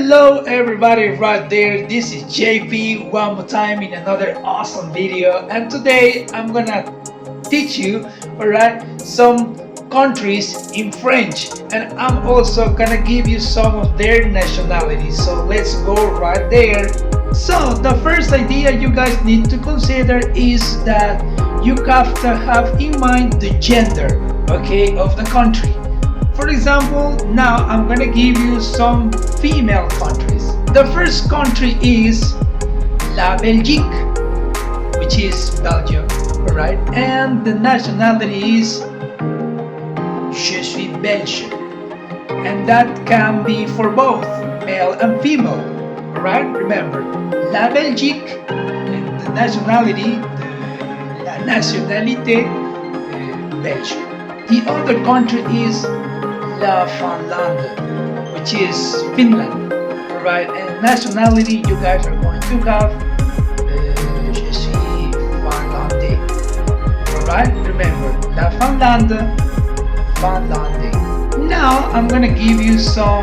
Hello everybody right there, this is JP one more time in another awesome video, and today I'm gonna teach you, alright, some countries in French, and I'm also gonna give you some of their nationalities. So let's go right there. So the first idea you guys need to consider is that you have to have in mind the gender, okay, of the country. For example, now I'm gonna give you some female countries. The first country is La Belgique, which is Belgium, alright? And the nationality is Je suis belge. And that can be for both male and female, alright? Remember, La Belgique, and the nationality, la nationalité belge. The other country is La Finlande, which is Finland, alright? And nationality, you guys are going to have Je suis finlandais, alright? Remember, La Finlande, Finlandais. Now I'm gonna give you some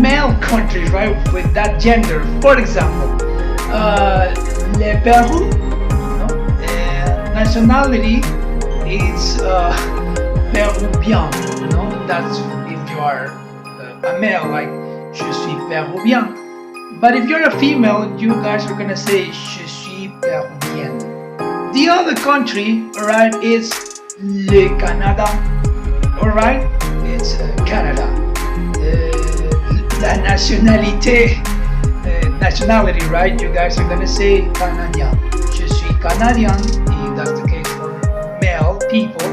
male countries, right, with that gender. For example, Le Peru, no? Nationality is Peruvian, no? That's if you are a male, like Je suis Peruvian. But if you're a female, you guys are gonna say Je suis Peruvienne. The other country, alright, is Le Canada, alright? It's Canada. La nationalité, nationality, right? You guys are gonna say Canadien. Je suis Canadien, if that's the case for male people.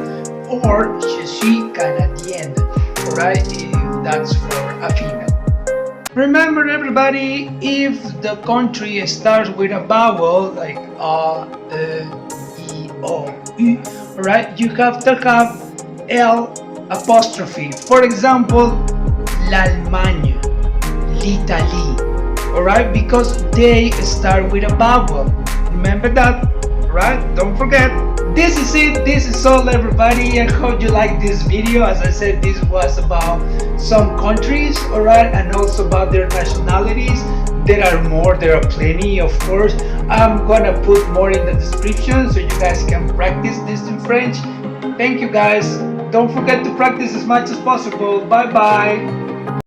Or Je suis Canadienne, right? If that's for a female. Remember everybody, if the country starts with a vowel like A, E, I, O, U, right? You have to have L apostrophe. For example, l'Allemagne, l'Italie, alright? Because they start with a vowel. Remember that, right? Don't forget. This is it, this is all everybody. I hope you like this video. As I said, this was about some countries, alright, and also about their nationalities. There are more, there are plenty, of course. I'm gonna put more in the description so you guys can practice this in French. Thank you guys. Don't forget to practice as much as possible. Bye bye.